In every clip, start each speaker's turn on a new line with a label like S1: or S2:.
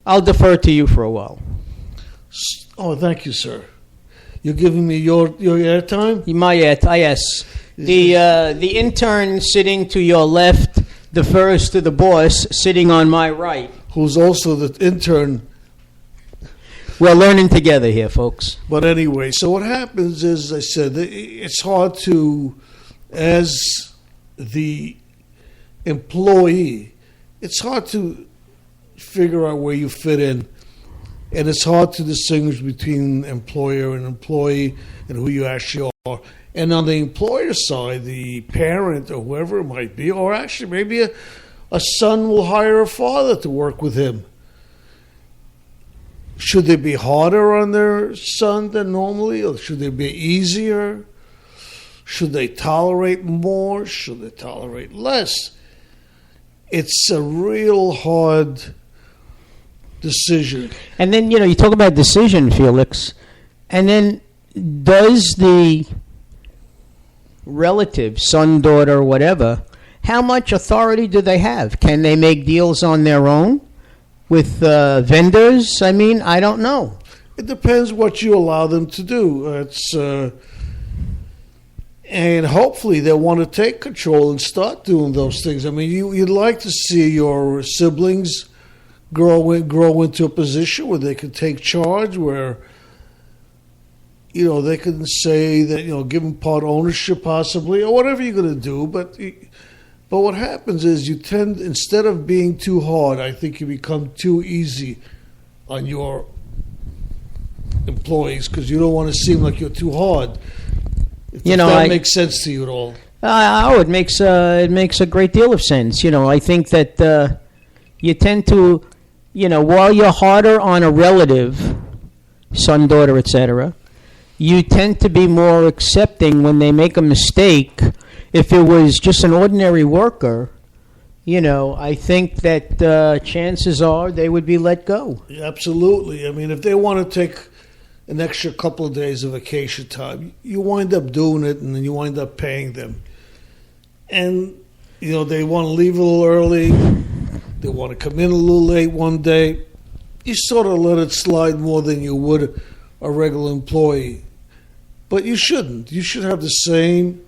S1: I'll defer to you for a while.
S2: Oh, thank you, sir. You're giving me your airtime?
S1: Yes. The intern sitting to your left defers to the boss sitting on my right.
S2: Who's also the intern.
S1: We're learning together here, folks.
S2: But anyway, so what happens is, as I said, it's hard to, as the employee, it's hard to figure out where you fit in. And it's hard to distinguish between employer and employee and who you actually are. And on the employer side, the parent or whoever it might be, or actually maybe a son will hire a father to work with him. Should they be harder on their son than normally, or should they be easier? Should they tolerate more? Should they tolerate less? It's a real hard decision.
S1: And then, you talk about decision, Felix, and then does the relative, son, daughter, whatever, how much authority do they have? Can they make deals on their own with vendors? I mean, I don't know.
S2: It depends what you allow them to do. And hopefully they'll want to take control and start doing those things. I mean, you'd like to see your siblings grow into a position where they can take charge, where they can say that give them part ownership possibly, or whatever you're going to do. But what happens is you tend, instead of being too hard, I think you become too easy on your employees because you don't want to seem like you're too hard. If that makes sense to you at all.
S1: It makes a great deal of sense. I think that you tend to, while you're harder on a relative, son, daughter, etc., you tend to be more accepting when they make a mistake. If it was just an ordinary worker, I think that chances are they would be let go.
S2: Yeah, absolutely. I mean, if they want to take an extra couple of days of vacation time, you wind up doing it, and then you wind up paying them. And, they want to leave a little early. They want to come in a little late one day. You sort of let it slide more than you would a regular employee. But you shouldn't. You should have the same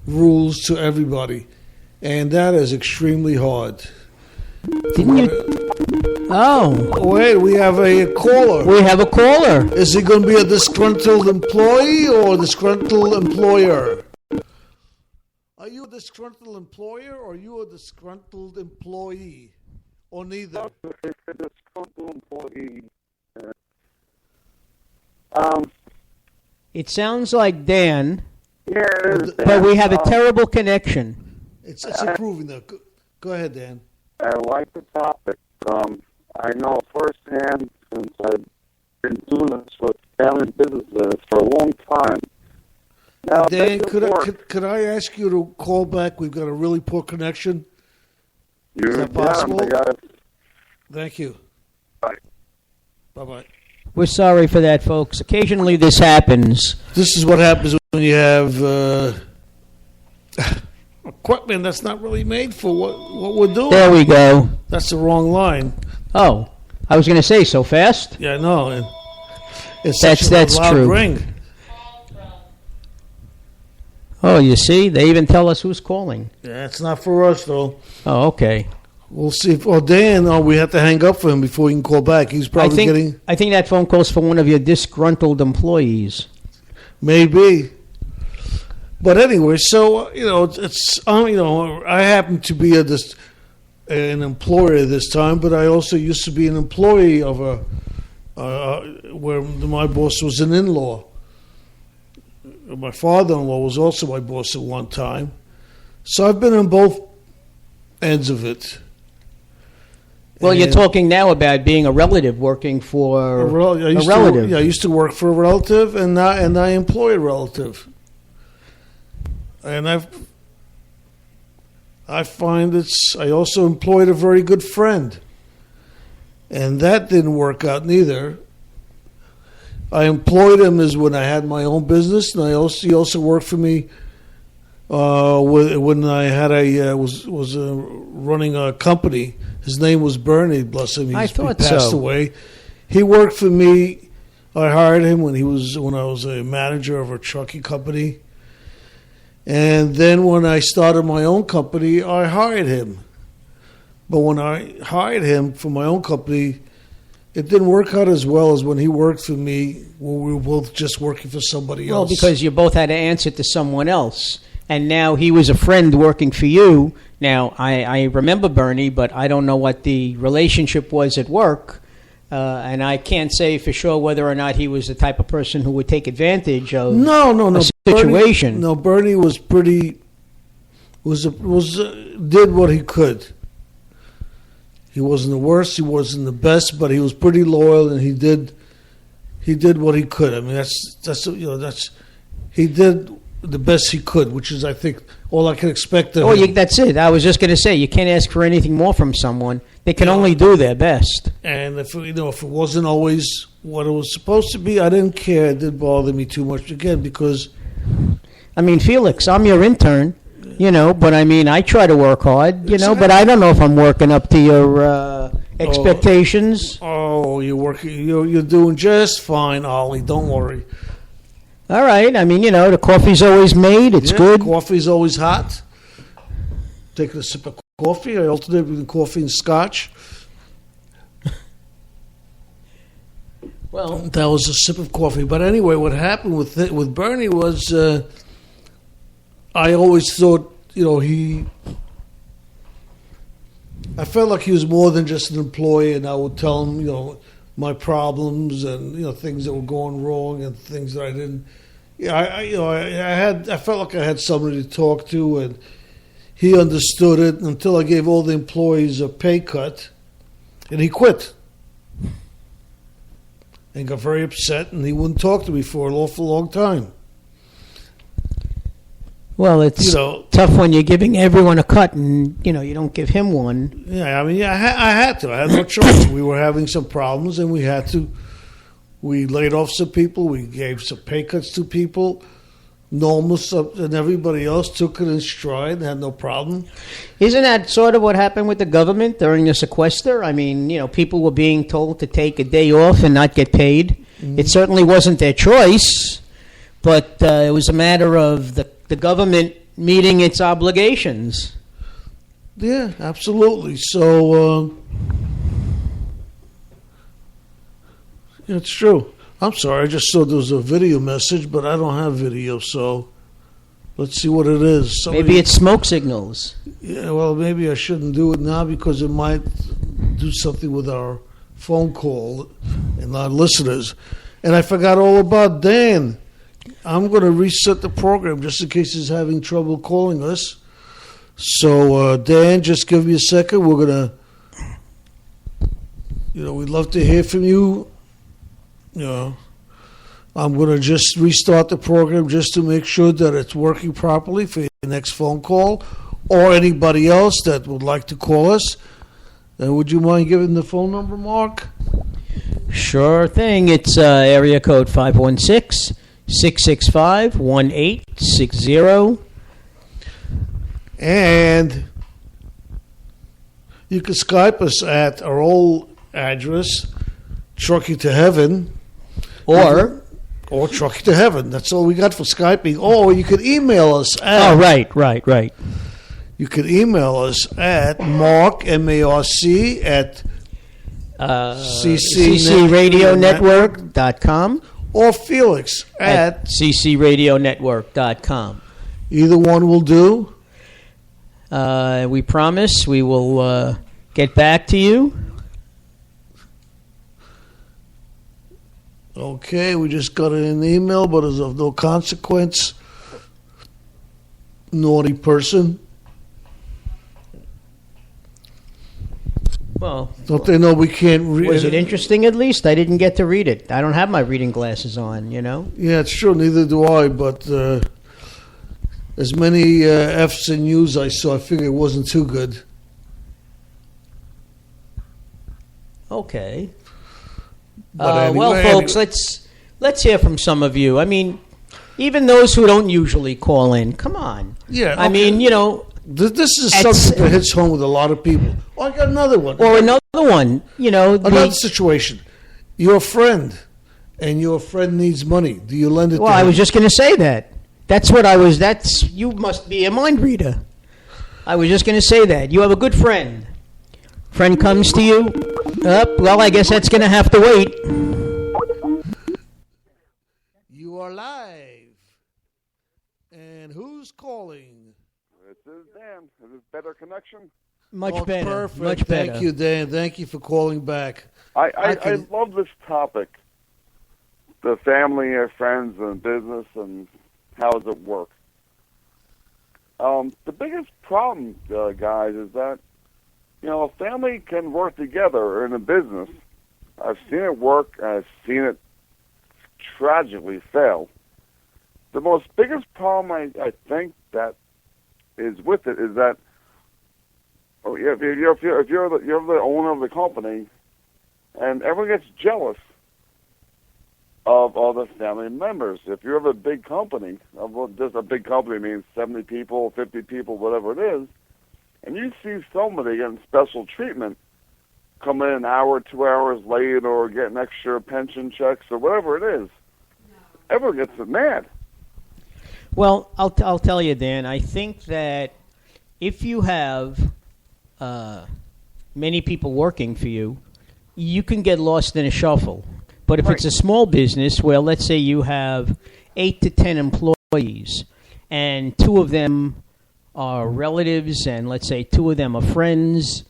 S2: rules to everybody. And that is extremely hard.
S1: Didn't you? Oh.
S2: Wait, we have a caller.
S1: We have a caller.
S2: Is he going to be a disgruntled employee or a disgruntled employer? Are you a disgruntled employer or are you a disgruntled employee? Or neither?
S3: A disgruntled employee.
S1: It sounds like Dan.
S3: Yeah, it is Dan.
S1: But we have a terrible connection.
S2: It's improving though. Go ahead, Dan.
S3: I like the topic. I know firsthand, since I've been doing this with family businesses for a long time. Now,
S2: Dan, could I ask you to call back? We've got a really poor connection. Is that possible?
S3: I got it.
S2: Thank you.
S3: Bye.
S2: Bye-bye.
S1: We're sorry for that, folks. Occasionally this happens.
S2: This is what happens when you have equipment that's not really made for what we're doing.
S1: There we go.
S2: That's the wrong line.
S1: Oh, I was going to say, so fast?
S2: Yeah, no. It's
S1: that's
S2: loud
S1: true.
S2: Ring.
S1: Oh, you see? They even tell us who's calling.
S2: Yeah, it's not for us, though.
S1: Oh, okay.
S2: We'll see. Dan, we have to hang up for him before he can call back. He's probably
S1: I think that phone call's for one of your disgruntled employees.
S2: Maybe. But anyway, so, it's I happen to be an employer this time, but I also used to be an employee of where my boss was an in-law. My father-in-law was also my boss at one time. So I've been on both ends of it.
S1: Well, you're talking now about being a relative working for a relative.
S2: I used to work for a relative, and I employ a relative. And I find I also employed a very good friend. And that didn't work out neither. I employed him as when I had my own business, and he also worked for me When I had was running a company. His name was Bernie. Bless him.
S1: I
S2: He
S1: thought
S2: passed
S1: so.
S2: away. He worked for me. I hired him when I was a manager of a trucking company. And then when I started my own company, I hired him. But when I hired him for my own company, it didn't work out as well as when he worked for me, when we were both just working for somebody else.
S1: Well, because you both had to answer to someone else. And now he was a friend working for you. Now, I remember Bernie, but I don't know what the relationship was at work. And I can't say for sure whether or not he was the type of person who would take advantage of a situation.
S2: Bernie was did what he could. He wasn't the worst, he wasn't the best, but he was pretty loyal, and he did what he could. I mean, he did the best he could, which is, I think, all I can expect of him.
S1: That's it. I was just going to say, you can't ask for anything more from someone. They can only do their best.
S2: And if it wasn't always what it was supposed to be, I didn't care. It didn't bother me too much, again, because...
S1: I mean, Felix, I'm your intern, but I mean, I try to work hard, but I don't know if I'm working up to your expectations.
S2: You're working. You're doing just fine, Ollie. Don't worry.
S1: All right. I mean, the coffee's always made. It's good.
S2: Coffee's always hot. Taking a sip of coffee. I alternate between coffee and scotch.
S1: Well,
S2: that was a sip of coffee. But anyway, what happened with Bernie was, I always thought, I felt like he was more than just an employee, and I would tell him, my problems and things that were going wrong and things that I didn't. I felt like I had somebody to talk to, and he understood it until I gave all the employees a pay cut, and he quit. And got very upset, and he wouldn't talk to me for an awful long time.
S1: Well, it's tough when you're giving everyone a cut, and you don't give him one.
S2: Yeah, I mean, I had to. I had no choice. We were having some problems, and we had to. We laid off some people. We gave some pay cuts to people. Normus and everybody else took it in stride and had no problem.
S1: Isn't that sort of what happened with the government during the sequester? I mean, people were being told to take a day off and not get paid. Mm-hmm. It certainly wasn't their choice, but it was a matter of the government meeting its obligations.
S2: Yeah, absolutely. So, it's true. I'm sorry, I just saw there was a video message, but I don't have video, so let's see what it is.
S1: Maybe it's smoke signals.
S2: Yeah, well, maybe I shouldn't do it now because it might do something with our phone call and our listeners. And I forgot all about Dan. I'm going to reset the program just in case he's having trouble calling us. So, Dan, just give me a second. We're going to, we'd love to hear from you. I'm going to just restart the program just to make sure that it's working properly for your next phone call or anybody else that would like to call us. Would you mind giving the phone number, Mark?
S1: Sure thing. It's area code 516-665-1860.
S2: And you can Skype us at our old address, Trucking to Heaven.
S1: Or
S2: Trucking to Heaven. That's all we got for Skyping. Or you could email us at...
S1: Oh, right.
S2: You could email us at Mark, M-A-R-C, at
S1: ccradionetwork.com
S2: or Felix at
S1: ccradionetwork.com.
S2: Either one will do.
S1: We promise we will get back to you.
S2: Okay, we just got it in the email, but it's of no consequence. Naughty person.
S1: Well,
S2: don't they know we can't read?
S1: Was it interesting at least? I didn't get to read it. I don't have my reading glasses on,
S2: Yeah, it's true. Neither do I, but as many F's and U's I saw, I figured it wasn't too good.
S1: Okay.
S2: But anyway,
S1: well, folks, let's hear from some of you. I mean, Even those who don't usually call in. Come on.
S2: Yeah,
S1: I
S2: okay.
S1: mean, you know.
S2: This is something that hits home with a lot of people. Oh, I got another one.
S1: Or another one, you know.
S2: Another situation. You're a friend, and your friend needs money. Do you lend it to him?
S1: Well, I was just going to say that. You must be a mind reader. I was just going to say that. You have a good friend. Friend comes to you. Well, I guess that's going to have to wait.
S2: You are live. And who's calling?
S3: This is Dan. Is this better connection?
S1: Much better.
S2: Perfect.
S1: Much better.
S2: Thank you, Dan. Thank you for calling back.
S3: I love this topic. The family and friends and business and how does it work? The biggest problem, guys, is that, you know, a family can work together in a business. I've seen it work, and I've seen it tragically fail. The most biggest problem I think that is with it is that if you're the owner of the company, and everyone gets jealous of all the family members. If you have a big company, just a big company means 70 people, 50 people, whatever it is, and you see somebody getting special treatment, come in an hour, 2 hours late, or getting extra pension checks, or whatever it is, everyone gets mad.
S1: Well, I'll tell you, Dan, I think that if you have many people working for you, you can get lost in a shuffle. But if it's a small business, well, let's say you have 8 to 10 employees, and 2 of them are relatives, and let's say 2 of them are friends,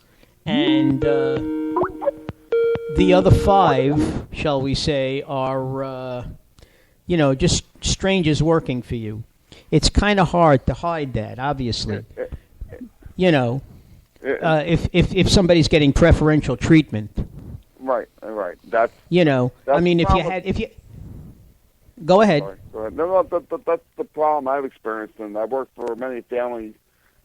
S1: and the other 5, shall we say, are, just strangers working for you. It's kind of hard to hide that, obviously. If somebody's getting preferential treatment.
S3: Right. That's
S1: I mean, go ahead.
S3: Sorry, go ahead. No, that's the problem I've experienced, and I work for many family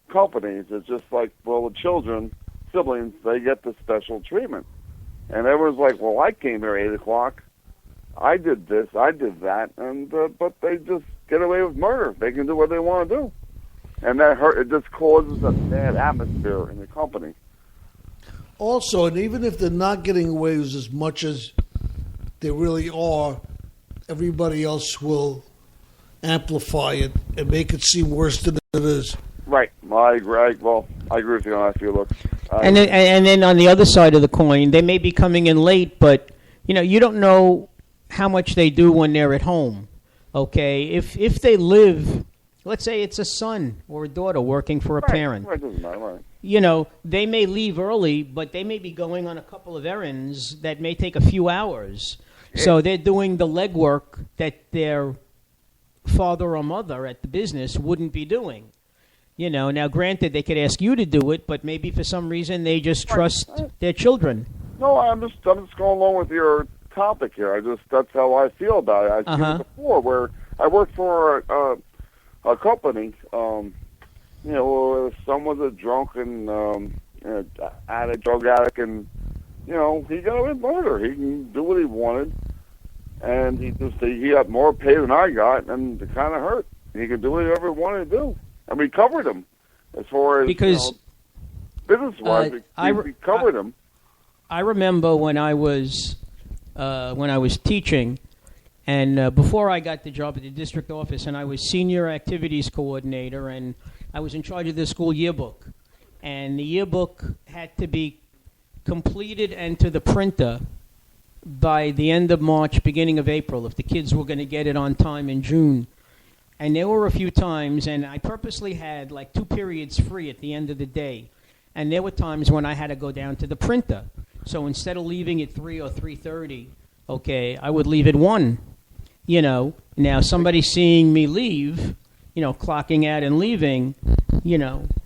S3: companies. It's just like, well, the children, siblings, they get the special treatment, and everyone's like, well, I came here at 8:00, I did this, I did that, and but they just get away with murder. They can do what they want to do, and it just causes a bad atmosphere in the company.
S2: Also, and even if they're not getting away with as much as they really are, everybody else will amplify it and make it seem worse than it is.
S3: Right. Well, I agree. I agree with you on that, Felix.
S1: And then on the other side of the coin, they may be coming in late, but you don't know how much they do when they're at home. Okay, if they live, let's say it's a son or a daughter working for a parent.
S3: Right, doesn't matter. Right.
S1: They may leave early, but they may be going on a couple of errands that may take a few hours. Yeah. So they're doing the legwork that their father or mother at the business wouldn't be doing. Now granted, they could ask you to do it, but maybe for some reason they just trust their children.
S3: No, I'm just going along with your topic here. That's how I feel about it. I've seen it before, where I worked for a company. Someone's a drunken drug addict, and he got away with murder. He can do what he wanted, and he got more pay than I got, and it kind of hurt. He could do whatever he wanted to do, and we covered him as far as business-wise. We covered him.
S1: I remember when I was teaching, and before I got the job at the district office, and I was senior activities coordinator, and I was in charge of the school yearbook. And the yearbook had to be completed and to the printer by the end of March, beginning of April, if the kids were going to get it on time in June. And there were a few times, and I purposely had like 2 periods free at the end of the day. And there were times when I had to go down to the printer. So instead of leaving at 3 or 3:30, okay, I would leave at 1. Now somebody seeing me leave, clocking out and leaving,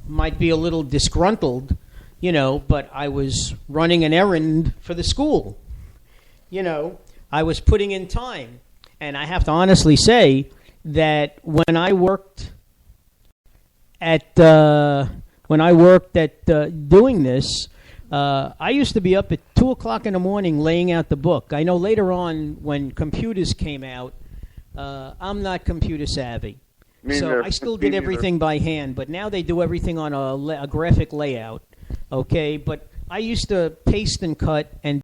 S1: might be a little disgruntled, but I was running an errand for the school. I was putting in time. And I have to honestly say that when I worked at doing this, I used to be up at 2 o'clock in the morning laying out the book. I know later on when computers came out, I'm not computer savvy.
S3: Me
S1: So
S3: neither.
S1: I still
S3: Me
S1: did
S3: neither.
S1: everything by hand, but now they do everything on a graphic layout. Okay, but I used to paste and cut and